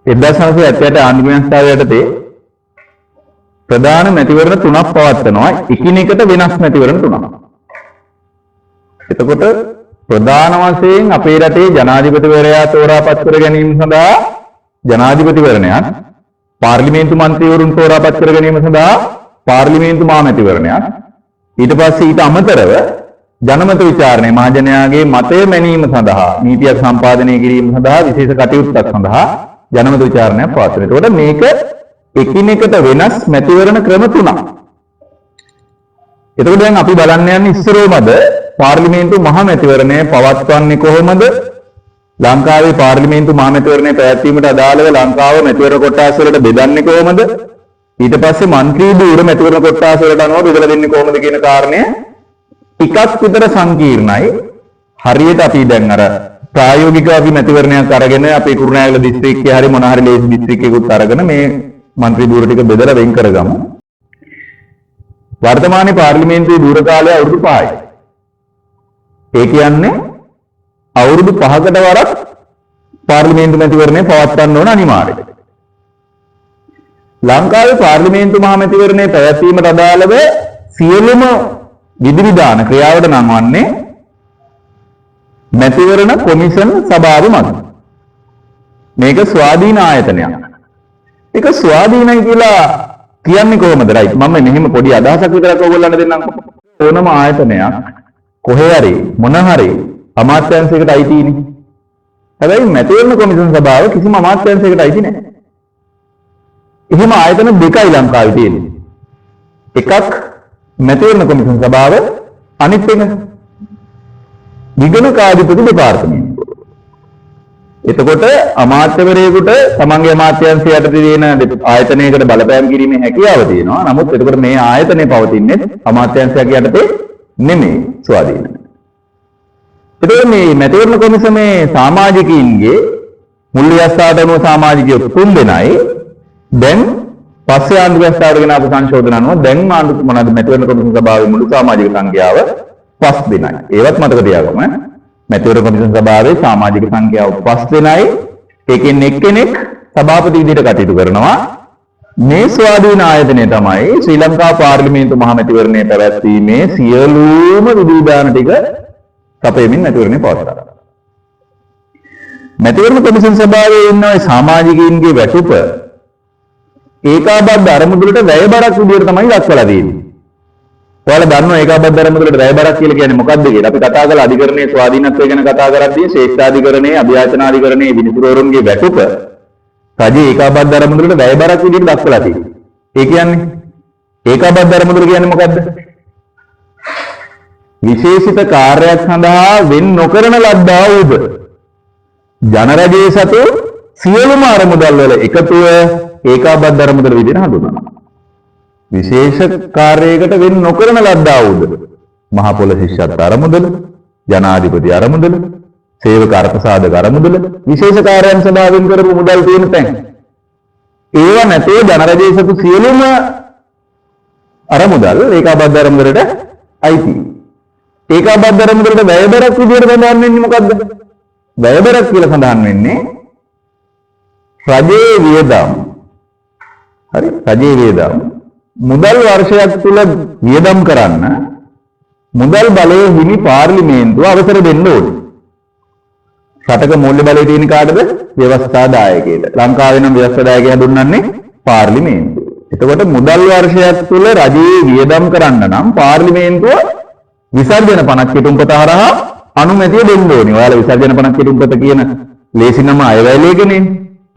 1978 ආණ්ඩුක්‍රම ව්‍යවස්ථාව යටතේ ප්‍රධාන මැතිවරණ තුනක් පවත්වනවා. එකිනෙකට වෙනස් මැතිවරණ තුනක්. එතකොට ප්‍රධාන වශයෙන් අපේ රටේ ජනාධිපතිවරයා තෝරාපත් කර ගැනීම සඳහා ජනාධිපතිවරණයක්, පාර්ලිමේන්තු මන්ත්‍රීවරුන් තෝරාපත් කර ගැනීම සඳහා පාර්ලිමේන්තු මහමැතිවරණයක්, ඊට පස්සේ ඊට අමතරව ජනමත විචාරණය මහජනයාගේ මතය මැනීම සඳහා නීතියක් සම්පාදනය කිරීම සඳහා විශේෂ කටයුත්තක් සඳහා ජනමත විචාරණයක් පවත්වනවා. එතකොට මේක එකිනෙකට වෙනස් මැතිවරණ ක්‍රම තුනක්. එතකොට දැන් අපි බලන්න යන්නේ ඉස්සරෝමද පාර්ලිමේන්තු මහ මැතිවරණය පවත්වන්නේ කොහොමද? ලංකාවේ පාර්ලිමේන්තු මහ මැතිවරණය පැවැත්වීමට අදාළව ලංකාව මැතිවරණ කොටස් වලට බෙදන්නේ කොහොමද? ඊට පස්සේ മന്ത്രി ධූර මැතිවරණ කොටස් වලට අනුව බෙදලා දෙන්නේ කොහොමද කියන කාරණය ටිකක් විතර සංකීර්ණයි. හරියට අපි දැන් අර ප්‍රායෝගිකව අපි මැතිවරණයක් අරගෙන අපේ කුරුණෑගල දිස්ත්‍රික්කයේ හරි මොන හරි ලේසි දිස්ත්‍රික්කයකට අරගෙන මේ മന്ത്രി ධූර ටික බෙදලා වෙන් කරගමු. වර්තමානයේ පාර්ලිමේන්තුවේ ධූර කාලය අවුරුදු 5යි. ඒ කියන්නේ අවුරුදු 5කට වරක් පාර්ලිමේන්තු මැතිවරණය පවත්වන්න ඕන අනිවාර්යයි. ලංකාවේ පාර්ලිමේන්තු මහ මැතිවරණය පැවැත්වීමට අදාළව සියලුම විධිවිධාන ක්‍රියාවට නම් වන්නේ මැතිවරණ කොමිෂන් සභාව මත. මේක ස්වාධීන ආයතනයක්. ඒක ස්වාධීනයි කියලා කියන්නේ කොහොමද? රයිට්. මම මෙහෙම පොඩි අදහසක් විතරක් ඔයගොල්ලන්ට දෙන්නම්. ඕනම ආයතනයක් කොහේ හරි මොන හරි අමාත්‍යාංශයකට අයිතිනේ. හැබැයි මැතිවරණ කොමිෂන් සභාව කිසිම අමාත්‍යාංශයකට අයිති නැහැ. එහෙම ආයතන දෙකයි ලංකාවේ තියෙන්නේ. එකක් මැතිවරණ කොමිෂන් සභාව, අනිත් එක විගණකාධිපති දෙපාර්තමේන්තුව. එතකොට අමාත්‍යවරයෙකුට තමන්ගේ අමාත්‍යාංශය යටතේ තියෙන ආයතනයකට බලපෑම් කිරීමේ හැකියාව තියෙනවා. නමුත් එතකොට මේ ආයතනය පවතින්නේ අමාත්‍යාංශයක් යටතේ නෙමෙයි, ස්වාධීනයි. එතකොට මේ මැතිවරණ කොමිසමේ සමාජිකයින්ගේ මුල් ව්‍යවස්ථාවට අනුව සමාජිකයෝ 3 දෙනයි. දැන් පස්සේ ආණ්ඩු ව්‍යවස්ථාවට ගෙන ආපු සංශෝධන අනුව දැන් ආණ්ඩු මොනවාද මැතිවරණ කොමිසම සභාවේ මුළු සමාජික සංඛ්‍යාව 5 දෙනයි. ඒවත් මතක තියාගමු. මැතිවරණ කොමිසම සභාවේ සමාජික සංඛ්‍යාව 5 දෙනයි. ඒකෙන් එක්කෙනෙක් සභාපති විදිහට කටයුතු කරනවා. මේ ස්වාධීන ආයතනය තමයි ශ්‍රී ලංකා පාර්ලිමේන්තු මහ මැතිවරණය පැවැත්වීමේ සියලුම විධිවිධාන ටික සපයමින් මැතිවරණය පවත්වනවා. මැතිවරණ කොමිසම සභාවේ ඉන්න ඔය සමාජිකයින්ගේ වැටුප ඒකාබද්ධ අරමුදලට වැයබරක් විදිහට තමයි දක්වලා තියෙන්නේ. ඔයාලා දන්නවා ඒකාබද්ධ අරමුදලට වැයබරක් කියලා කියන්නේ මොකක්ද කියලා? අපි කතා කළ අධිකරණයේ ස්වාධීනත්වය ගැන කතා කරද්දී ශ්‍රේෂ්ඨාධිකරණයේ අභියාචනාධිකරණයේ විනිසුරුවරුන්ගේ වැටුප රජයේ ඒකාබද්ධ අරමුදලට වැයබරක් විදිහට දක්වලා තියෙනවා. ඒ කියන්නේ ඒකාබද්ධ අරමුදල කියන්නේ මොකද්ද? විශේෂිත කාර්යයක් සඳහා වෙන් නොකරන ලද්දා වූද ජනරජයේ සතු සියලුම අරමුදල් වල එකතුව ඒකාබද්ධ අරමුදල විදිහට හඳුන්වනවා. විශේෂ කාර්යයකට වෙන් නොකරන ලද්දා වූද මහ පොළ ශිෂ්‍යත්ව අරමුදල, ජනාධිපති අරමුදල, සේවක අර්ථසාධක අරමුදල, විශේෂ කාර්යයන් සඳහා වෙන් කරපු මුදල් තියෙන තැන්. ඒව නැතේ ජනරජයේ සතු සියලුම අරමුදල් ඒකාබද්ධ අරමුදලට අයිති. ඒකාබද්ධ අරමුදලට වැයබරක් විදිහට සඳහන් වෙන්නේ මොකද්ද? වැයබරක් කියලා සඳහන් වෙන්නේ රජයේ වියදම්. හරි, රජයේ වියදම් මුදල් වර්ෂයක් තුල වියදම් කරන්න මුදල් බලය හිමි පාර්ලිමේන්තුව අවසර දෙන්න ඕනේ. රටක මූල්‍ය බලය තියෙන කාටද? ව්‍යවස්ථාදායකයට. ලංකාවේ නම් ව්‍යවස්ථාදායකය හඳුන්වන්නේ පාර්ලිමේන්තුව. එතකොට මුදල් වර්ෂයක් තුල රජයේ වියදම් කරන්න නම් පාර්ලිමේන්තුව විසර්ජන පනත් කෙටුම්පත හරහා අනුමැතිය දෙන්න ඕනේ. ඔයාලා විසර්ජන පනත් කෙටුම්පත කියන ලේසි නම අයවැය ලේඛනේ.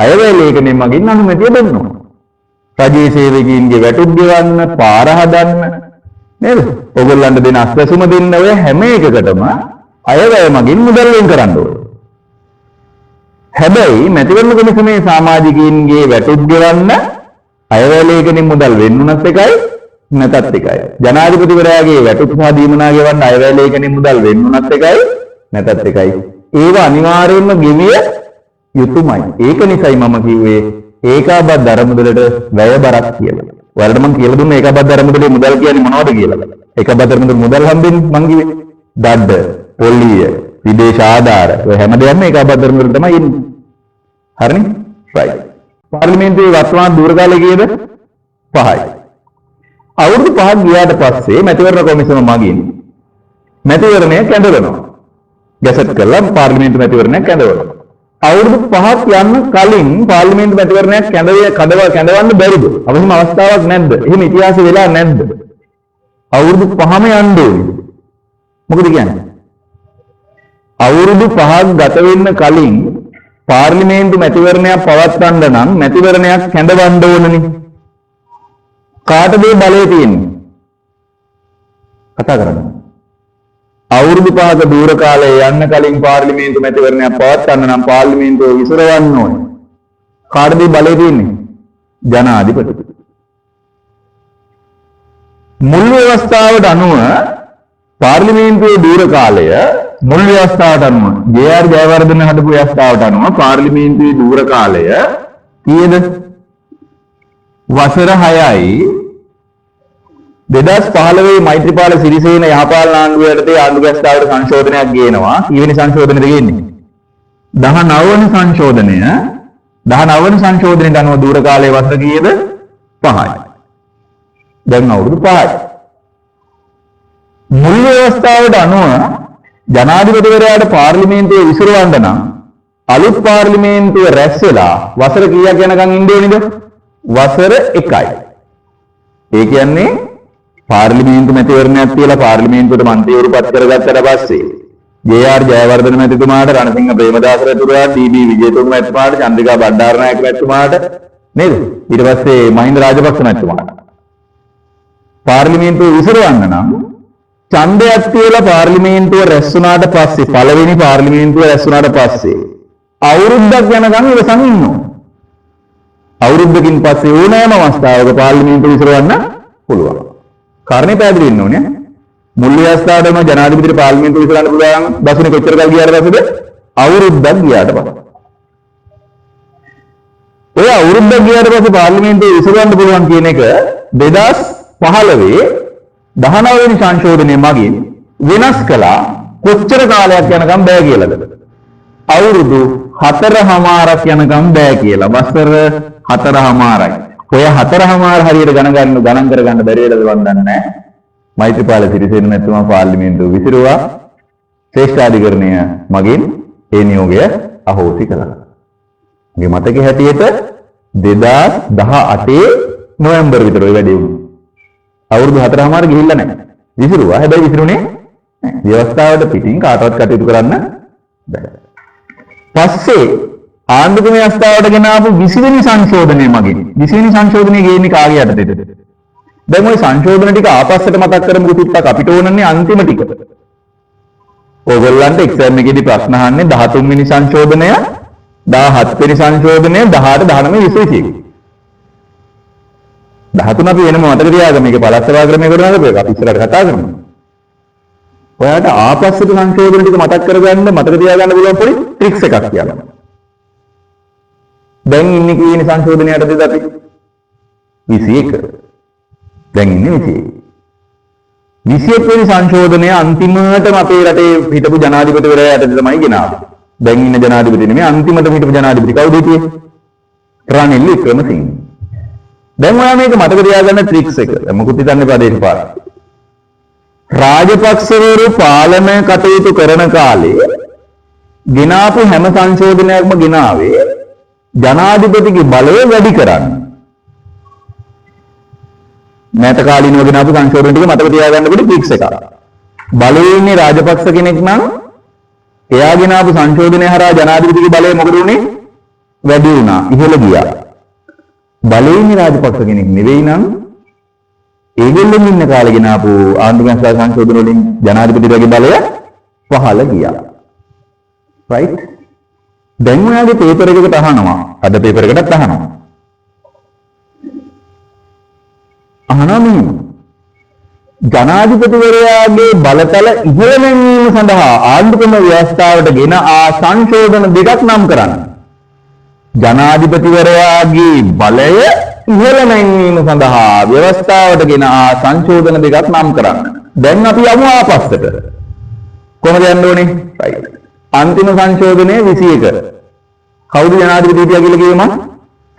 අයවැය ලේඛනේ මගින් අනුමැතිය දෙන්න ඕනේ. රජයේ සේවකයින්ගේ වැටුප් ගෙවන්න, පාර හදන්න නේද? ඔයගොල්ලන්ට දෙන අස්වැසුම දෙන්න ඔය හැම එකකටම අයවැය මගින් මුදල් වෙන් කරන්න ඕනේ. හැබැයි මැතිවරණ කොමිසමේ සමාජිකයින්ගේ වැටුප් ගෙවන්න අයවැය ලේඛනේ මුදල් වෙන්නුනත් එකයි නැතත් එකයි. ජනාධිපතිවරයාගේ වැටුප් සහ දීමනා ගෙවන්න අයවැය ලේඛනේ මුදල් වෙන්නුනත් එකයි නැතත් එකයි. ඒව අනිවාර්යයෙන්ම ගෙවිය යුතුයමයි. ඒක නිසායි මම කිව්වේ ඒකාබද්ධ අරමුදලට වැයබරක් කියලා. ඔයාලට මම කියලා දුන්නා ඒකාබද්ධ අරමුදලේ මුදල් කියන්නේ මොනවද කියලා. ඒකාබද්ධ අරමුදල මුදල් හම්බෙන්නේ මං කිව්වේ දඩ, පොල්ලිය, විදේශ ආධාර ඔය හැම දෙයක්ම ඒකාබද්ධ අරමුදල තමයි ඉන්නේ. හරිනේ? right. පාර්ලිමේන්තුවේ වර්තමාන දූර කාලය කීයද? 5යි. අවුරුදු 5ක් ගියාට පස්සේ මැතිවරණ කොමිසම මගින් මැතිවරණය කැඳවනවා. ගැසට් කරලා පාර්ලිමේන්තු මැතිවරණයක් කැඳවනවා. අවුරුදු 5ක් යන්න කලින් පාර්ලිමේන්තු මැතිවරණයක් කැඳවන්න බැරිද? අවශ්‍යම අවස්ථාවක් නැද්ද? එහෙම ඉතිහාසෙ වෙලා නැද්ද? අවුරුදු 5ම යන්න ඕනේ. මොකද කියන්නේ? අවුරුදු 5ක් ගත වෙන්න කලින් පාර්ලිමේන්තු මැතිවරණයක් පවත්වන්න නම් මැතිවරණයක් කැඳවන්න ඕනනේ. කාටද බලය තියෙන්නේ? කතා කරන්න. අවුරුදු 5ක දූර කාලයේ යන්න කලින් පාර්ලිමේන්තු මැතිවරණයක් පවත්වන්න නම් පාර්ලිමේන්තුව විසිරවන්න ඕනේ. කාටද බලය තියෙන්නේ? ජනාධිපති. මුල් ව්‍යවස්ථාවට අනුව පාර්ලිමේන්තුවේ දූර කාලය මුල් ව්‍යවස්ථාවට අනුව ජේ.ආර්. ජයවර්ධන හදපු ව්‍යවස්ථාවට අනුව පාර්ලිමේන්තුවේ දූර කාලය කීයද? වසර 6යි. 2015 මෛත්‍රීපාල සිරිසේන යහපාලන ආණ්ඩුව යටතේ ආණ්ඩු ව්‍යවස්ථාවට සංශෝධනයක් ගේනවා. කීවෙනි සංශෝධනයද ගේන්නේ? 19 වෙනි සංශෝධනය. 19 වෙනි සංශෝධනයට අනුව දූර කාලයේ වසර කීයද? 5යි. දැන් අවුරුදු 5යි. මුල් ව්‍යවස්ථාවට අනුව ජනාධිපතිවරයාට පාර්ලිමේන්තුවේ විසිරවන්න නම් අලුත් පාර්ලිමේන්තුව රැස් වෙලා වසර කීයක් යනකම් ඉන්න ඕනේද? වසර 1යි. ඒ කියන්නේ පාර්ලිමේන්තු මැතිවරණයක් තියලා පාර්ලිමේන්තුවට මන්ත්‍රීවරු පත් කරගත්තට පස්සේ ජේ.ආර්. ජයවර්ධන මැතිතුමාට, රණසිංහ ප්‍රේමදාස මැතිතුමාට, ටී.බී. විජේතුංග මැතිතුමාට, චන්ද්‍රිකා බණ්ඩාරනායක මැතිතුමාට නේද? ඊට පස්සේ මහින්ද රාජපක්ෂ මැතිතුමාට පාර්ලිමේන්තුව විසිරවන්න නම් ඡන්දයක් තියලා පාර්ලිමේන්තුව රැස් වුණාට පස්සේ පළවෙනි පාර්ලිමේන්තුව රැස් වුණාට පස්සේ අවුරුද්දක් යනකම් ඉවසන් ඉන්නවා. අවුරුද්දකින් පස්සේ ඕනෑම අවස්ථාවක පාර්ලිමේන්තුව විසිරවන්න පුළුවන්. කාරණේ පැහැදිලි වෙන්න ඕනේ. මුල් ව්‍යවස්ථාවේම ජනාධිපතිට පාර්ලිමේන්තුව විසිරවන්න පුළුවන් දසුනේ කොච්චර කල් ගියාට පස්සේද? අවුරුද්දක් ගියාට පස්සේ. ඔය අවුරුද්දක් ගියාට පස්සේ පාර්ලිමේන්තුව විසිරවන්න පුළුවන් කියන එක 2015 19 වෙනි සංශෝධනය මගින් වෙනස් කළා. කොච්චර කාලයක් යනකම් බෑ කියලාද? අවුරුදු 4.5ක් යනකම් බෑ කියලා. වසර 4.5යි. ඔය 4.5 හරියට ගණන් කරගන්න බැරි වෙලද වන්දන්නේ නැහැ. මෛත්‍රීපාල සිරිසේන මැතිතුමා පාර්ලිමේන්තුව විසිරුවා. ශ්‍රේෂ්ඨාධිකරණය මගින් ඒ නියෝගය අහෝසි කළා. මගේ මතකයේ හැටියට 2018 නොවැම්බර් විතර ඔය වැඩේ වුණා. අවුරුදු 4.5 ගිහිල්ලා නැහැ. විසිරුවා. හැබැයි විසිරුනේ නැහැ. ව්‍යවස්ථාවට පිටින් කාටවත් කටයුතු කරන්න බැහැ. පස්සේ ආණ්ඩුක්‍රම ව්‍යවස්ථාවට ගෙන ආපු 20 වෙනි සංශෝධනය මගින් 20 වෙනි සංශෝධනය ගේන්නේ කාගේ යටතේද? දැන් ওই සංශෝධන ටික ආපස්සට මතක් කරමුකෝ ටිකක් අපිට ඕනන්නේ අන්තිම ටික. ඔයගොල්ලන්ට එක්සෑම් එකේදී ප්‍රශ්න අහන්නේ 13 වෙනි සංශෝධනය, 17 වෙනි සංශෝධනය, 18, 19, 20, 13 අපි වෙනම මතක තියාගන්න. මේක පළස්සවා ක්‍රමයකට නේද? අපි ඉස්සරහට කතා කරමු. ඔයාලට ආපස්සට සංශෝධන ටික මතක් කරගන්න, මතක තියාගන්න පුළුවන් පොඩි ට්‍රික්ස් එකක් කියන්නම්. දැන් ඉන්නේ කීවෙනි සංශෝධනයටද අපි? 21. දැන් ඉන්නේ 21. 21 වෙනි සංශෝධනය අන්තිමටම අපේ රටේ හිටපු ජනාධිපතිවරයා යටතේ තමයි ගෙනාවේ. දැන් ඉන්න ජනාධිපති නෙමෙයි අන්තිමටම හිටපු ජනාධිපති කවුද හිටියේ? රනිල් වික්‍රමසිංහ. දැන් ඔයා මේක මතක තියාගන්න ට්‍රික්ස් එක. මොකුත් හිතන්න එපා දේශපාලන. රාජපක්ෂවරු පාලන කටයුතු කරන කාලේ ගෙනාපු හැම සංශෝධනයක්ම ගෙනාවේ ජනාධිපතිගේ බලය වැඩි කරන්න. මෑත කාලීනව ගෙනාපු සංශෝධන ටික මතක තියාගන්න පොඩි ට්‍රික්ස් එකක්. බලයේ ඉන්නේ රාජපක්ෂ කෙනෙක් නම් එයා ගෙනාපු සංශෝධනය හරහා ජනාධිපතිගේ බලය මොකද උනේ? වැඩි වුණා, ඉහළ ගියා. බලයේ ඉන්නේ රාජපක්ෂ කෙනෙක් නෙවෙයි නම් ඒගොල්ලෝ ඉන්න කාලේ ගෙනාපු ආණ්ඩුක්‍රම සංශෝධන වලින් ජනාධිපතිගේ බලය පහළ ගියා. රයිට්? දැන් ඔයාගේ පේපර් එකකට අහනවා. අද පේපර් එකකටත් අහනවා. ජනාධිපතිවරයාගේ බලතල ඉහළ නැංවීම සඳහා ආණ්ඩුක්‍රම ව්‍යවස්ථාවට ගෙන සංශෝධන දෙකක් නම් කරන්න. ජනාධිපතිවරයාගේ බලය ඉහළ නැංවීම සඳහා ව්‍යවස්ථාවට ගෙන සංශෝධන දෙකක් නම් කරන්න. දැන් අපි යමු ආපස්සට. කොහොමද යන්න ඕනේ? රයිට්. අන්තිම සංශෝධනය 21. කවුද ජනාධිපති හිටියා කියලා කිව්වම?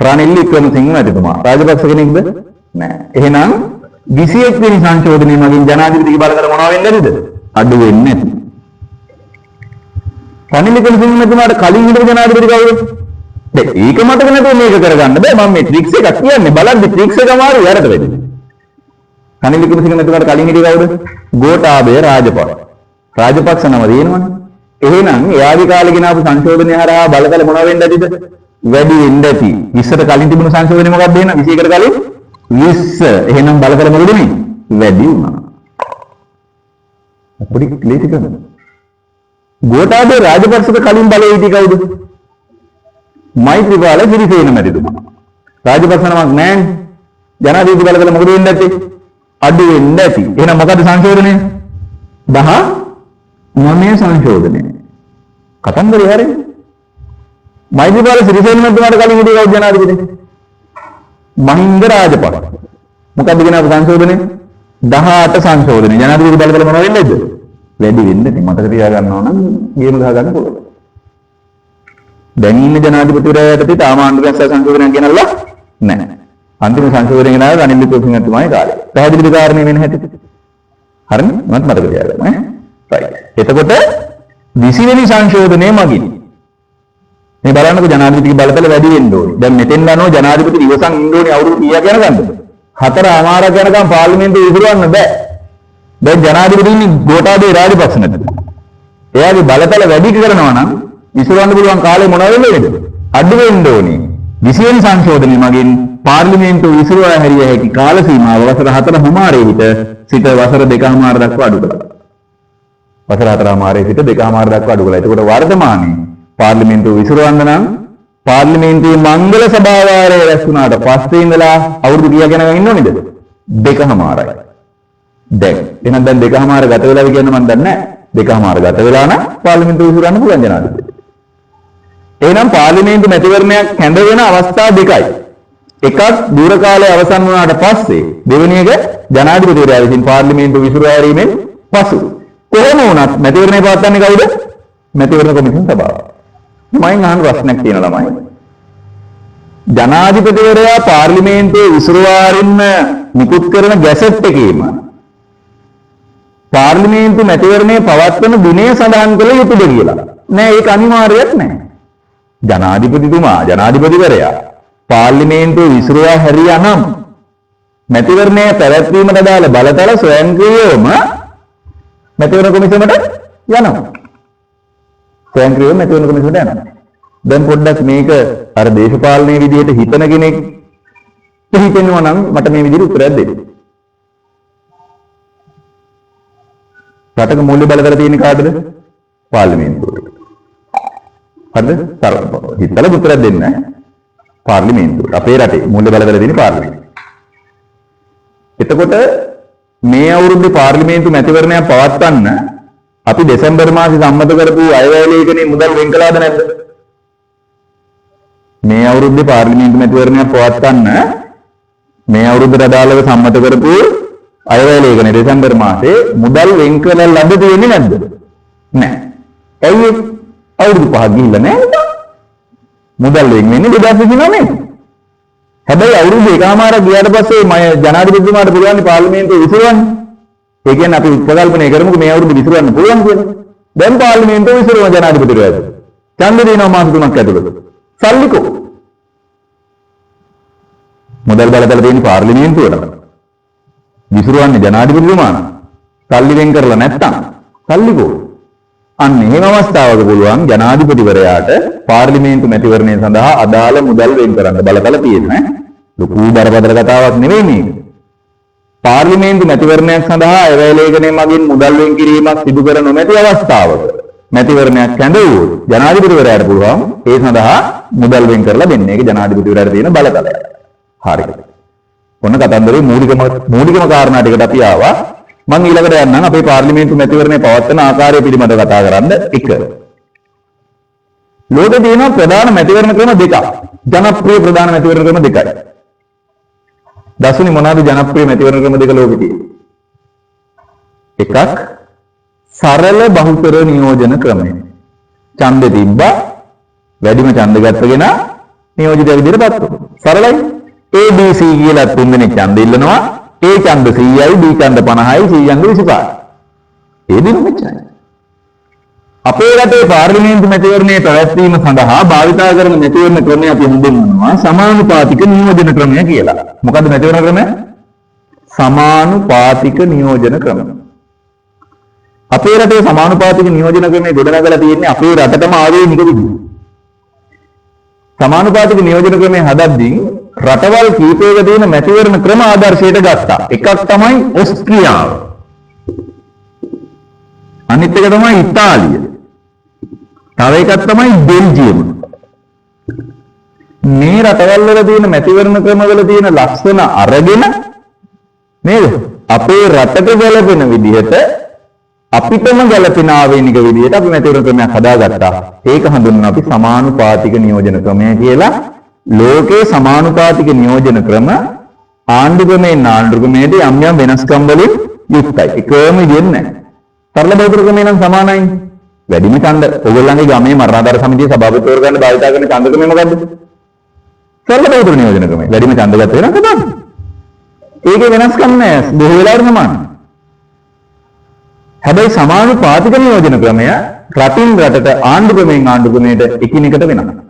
රනිල් වික්‍රමසිංහ මැතිතුමා රාජපක්ෂ කෙනෙක්ද? නෑ. එහෙනම් 21 වෙනි සංශෝධනය මගින් ජනාධිපතිගේ බලතල මොනවා වෙන්නේ නැතිද? අඩු වෙන්නේ නැති. රනිල් වික්‍රමසිංහ මැතිතුමාට කලින් හිටපු ජනාධිපති කවුද? දැන් ඒක මතක නැතුව මේක කරගන්න බෑ. මම මේ ට්‍රික්ස් එකක් කියන්නේ බලන්න ට්‍රික්ස් එක අමාරුයි අරද වෙන්නේ. රනිල් වික්‍රමසිංහ මැතිතුමාට කලින් හිටියේ කවුද? ගෝඨාභය රාජපක්ෂ. රාජපක්ෂ නම තියෙනවනේ. එහෙනම් එයාගේ කාලේ ගෙනාවු සංශෝධනය හරහා බලතල මොනවා වෙන්නේ නැතිද? වැඩි වෙන්න ඇති. 20ට කලින් තිබුණු සංශෝධනය මොකක්ද එහෙනම්? 21කට කලින් 20. එහෙනම් බලතල මොකද මේ? වැඩි වුණා. පොඩි ක්ලියර් කරන්න. ගෝඨාභය රාජපක්ෂට කලින් බලයේ හිටියේ කවුද? මෛත්‍රීපාල සිරිසේන මැතිතුමා. රාජපක්ෂ නමක් නැහැ. ජනාධිපති බලතල මොකද වෙන්නේ නැත්තේ? අඩු වෙන්න ඇති. එහෙනම් මොකද සංශෝධනය? 19 සංශෝධනය. කතන්දරය හරිනේ. මෛත්‍රීපාල සිරිසේන මැතිතුමාට කලින් හිටියේ කවුද ජනාධිපති? මහින්ද රාජපක්ෂ. මොකද්ද ගෙනාවු සංශෝධනය? 18 සංශෝධනය. ජනාධිපති බලතල මොනව වෙන්නේද? වැඩි වෙන්නේ. මතක තියාගන්න ඕන නම් ගේම ගහ ගන්න පුළුවන්. දැන් ඉන්න ජනාධිපතිවරයා යටතේ තාම ආණ්ඩුව රැස්සා සංශෝධනයක් ගෙනල්ලා නැහැ. අන්තිම සංශෝධනය ගෙනාවේ රනිල් වික්‍රමසිංහතුමාගේ කාලේ. පැහැදිලිද කාරණේ වෙන හැටි? හරිනේ? මත් මතක තියාගන්න ඈ. රයිට්. එතකොට 20 වෙනි සංශෝධනයේ මගින් මේ බලන්නකො ජනාධිපතිගේ බලතල වැඩි වෙන්න ඕනේ. දැන් මෙතෙන් යනවා ජනාධිපති ඉවසන් ඉන්න ඕනේ අවුරුදු කීයක් යනකම්ද? 4 යනකම් පාර්ලිමේන්තුව ඉදිරියවන්න බෑ. දැන් ජනාධිපති ඉන්නේ ගෝඨාභය රාජපක්ෂ නැතුව. එයාගේ බලතල වැඩි කරනවා නම් විසරවන්න පුළුවන් කාලේ මොනවද වෙන්නේ? අඩු වෙන්න ඕනේ. 20 වෙනි සංශෝධනය මගින් පාර්ලිමේන්තුව විසරවා හැරිය හැකි කාල සීමාව වසර 4 සිට වසර 2 දක්වා අඩු කළා. වසර 4 සිට 2 දක්වා අඩු කළා. එතකොට වර්තමානයේ පාර්ලිමේන්තුව විසරවන්න නම් පාර්ලිමේන්තුවේ මංගල සභාවාරය රැස් වුණාට පස්සේ ඉඳලා අවුරුදු කීයක් යනකම් ඉන්න ඕනේද? 2 දැන් එහෙනම් දැන් 2 ගත වෙලාද කියන්න මම දන්නේ නැහැ. 2 ගත වෙලා නම් පාර්ලිමේන්තුව විසරවන්න පුළුවන් ජනාධිපති. එහෙනම් පාර්ලිමේන්තු මැතිවරණයක් කැඳ වෙන අවස්ථා දෙකයි. එකක් දුර කාලයේ අවසන් වුණාට පස්සේ දෙවෙනි එක ජනාධිපතිවරයා විසින් පාර්ලිමේන්තුව විසුරුවා හැරීමෙන් පසු. කොහොම වුණත් මැතිවරණය පවත්වන්නේ කවුද? මැතිවරණ කොමිෂන් සභාව. මම අහන ප්‍රශ්නයක් තියෙන ළමයි. ජනාධිපතිවරයා පාර්ලිමේන්තුවේ විසුරුවා හැරීම නිකුත් කරන ගැසට් එකේම පාර්ලිමේන්තු මැතිවරණය පවත්වන දිනය සඳහන් කළ යුතුද කියලා. නෑ ඒක අනිවාර්යයක් නෑ. ජනාධිපතිවරයා පාර්ලිමේන්තුව විසුරුවා හැරියා නම් මැතිවරණය පැවැත්වීමට දාල බලතල ස්වයංක්‍රීයවම මැතිවරණ කොමිසමට යනවා. ස්වයංක්‍රීයව මැතිවරණ කොමිසමට යනවා. දැන් පොඩ්ඩක් මේක අර දේශපාලනයේ විදිහට හිතන කෙනෙක් හිතෙනවා නම් මට මේ විදිහට උත්තරයක් දෙන්න. රටක මූල්‍ය බලතල තියෙන කාටද? පාර්ලිමේන්තුවට. හරිද? හිතලා උත්තරයක් දෙන්න පාර්ලිමේන්තුවට. අපේ රටේ මූල්‍ය බලතල තියෙන පාර්ලිමේන්තුව. එතකොට මේ අවුරුද්දේ පාර්ලිමේන්තු මැතිවරණයක් පවත්වන්න අපි දෙසැම්බර් මාසේ සම්මත කරපු අයවැය ලේඛනයේ මුදල් වෙන් කළාද නැද්ද? මේ අවුරුද්දේ පාර්ලිමේන්තු මැතිවරණයක් පවත්වන්න මේ අවුරුද්දට අදාළව සම්මත කරපු අයවැය ලේඛනයේ දෙසැම්බර් මාසේ මුදල් වෙන් කරලා ලැබ දෙන්නේ නැද්ද? නැහැ. ඇයි අවුරුදු 5ක් ගිහිල්ලා නැහැ. මුදල් වෙන් වෙන්නේ 2029. හැබැයි අවුරුදු 1කමාරක් ගියාට පස්සේ මම ජනාධිපතිතුමාට පුළුවන් පාර්ලිමේන්තුව විසිරවන්න. ඒ කියන්නේ අපි උපකල්පනය කරමුකෝ මේ අවුරුදු විසිරවන්න පුළුවන් කියලා. දැන් පාර්ලිමේන්තුව විසිරවන ජනාධිපතිවරයාට ඡන්ද දෙනවා මාස 3ක් ඇතුළත. සල්ලිකෝ. මුදල් බලතල තියෙන පාර්ලිමේන්තුවට විසිරවන්නේ ජනාධිපතිතුමා නම් සල්ලි වෙන් කරලා නැත්තම් සල්ලිකෝ. අන්න එහෙම අවස්ථාවක පුළුවන් ජනාධිපතිවරයාට පාර්ලිමේන්තු මැතිවරණය සඳහා අදාළ මුදල් වෙන් කරන්න බලතල තියෙනවා. ලොකු බරපතල කතාවක් නෙවෙයි මේක. පාර්ලිමේන්තු මැතිවරණයක් සඳහා අයවැය ලේඛනයේ මගින් මුදල් වෙන් කිරීමක් සිදු කර නොමැති අවස්ථාවක මැතිවරණයක් කැඳවුවොත් ජනාධිපතිවරයාට පුළුවන් ඒ සඳහා මුදල් වෙන් කරලා දෙන්න. ඒක ජනාධිපතිවරයාට තියෙන බලතලය. හරි. ඔන්න කතන්දරේ මූලිකම කාරණා ටිකට අපි ආවා. මම ඊළඟට යන්නම් අපේ පාර්ලිමේන්තු මැතිවරණය පවත්වන ආකාරය පිළිබඳව කතා කරන්න. එක. ලෝකේ තියෙන ප්‍රධාන මැතිවරණ ක්‍රම දෙකක්. ජනප්‍රිය ප්‍රධාන මැතිවරණ ක්‍රම දෙකයි. දසුනි මොනවාද ජනප්‍රිය මැතිවරණ ක්‍රම දෙක ලෝකේ තියෙන්නේ? එකක් සරල බහුතර නියෝජන ක්‍රමය. ඡන්දෙ තිබ්බා වැඩිම ඡන්ද ගත්තගෙන නියෝජිතය විදිහට පත් වෙනවා. සරලයි. ABC කියලා තුන් දෙනෙක් ඡන්ද ඉල්ලනවා. A ඡන්ද 100යි, B ඡන්ද 50යි, C ඡන්ද 25යි. ඒ දින මෙච්චරයි. අපේ රටේ පාර්ලිමේන්තු මැතිවරණයේ පැවැත්වීම සඳහා භාවිතා කරන මැතිවරණ ක්‍රමය අපි හඳුන්වනවා සමානුපාතික නියෝජන ක්‍රමය කියලා. මොකද්ද මැතිවරණ ක්‍රමය? සමානුපාතික නියෝජන ක්‍රමය. අපේ රටේ සමානුපාතික නියෝජන ක්‍රමය ගොඩනගලා තියෙන්නේ අපේ රටටම ආවේනික විදිහට. සමානුපාතික නියෝජන ක්‍රමය හදද්දී රටවල් කීපයක තියෙන මැතිවරණ ක්‍රම ආදර්ශයට ගත්තා. එකක් තමයි ඕස්ට්‍රියාව. අනිත් එක තමයි ඉතාලිය. තව එකක් තමයි බෙල්ජියම. මේ රටවල් වල තියෙන මැතිවරණ ක්‍රමවල තියෙන ලක්ෂණ අරගෙන නේද? අපේ රටට ගැලපෙන විදිහට අපිටම ගැලපෙන ආවේනික විදිහට අපි මැතිවරණ ක්‍රමයක් හදාගත්තා. ඒක හඳුන්වනවා අපි සමානුපාතික නියෝජන ක්‍රමය කියලා. ලෝකේ සමානුපාතික නියෝජන ක්‍රම ආණ්ඩු ක්‍රමයෙන් ආණ්ඩු ක්‍රමයට යම් යම් වෙනස්කම් වලින් යුක්තයි. ඒකම ඉන්නේ නැහැ. සරල බෞද්ධ ක්‍රමය නම් සමානයි. වැඩිම ඡන්ද ඔයගොල්ලන්ගේ ගමේ මරණාධාර සමිතිය සභාපතිවරු ගන්න භාවිතා කරන ඡන්ද ක්‍රමය මොකද්ද? සරල බෞද්ධ නියෝජන ක්‍රමය. වැඩිම ඡන්ද ගත වෙන කතාව. ඒකේ වෙනස්කම් නැහැ. බොහෝ වෙලාවට සමානයි. හැබැයි සමානුපාතික නියෝජන ක්‍රමය රටින් රටට ආණ්ඩු ක්‍රමයෙන් ආණ්ඩු ක්‍රමයට එකිනෙකට වෙනවා.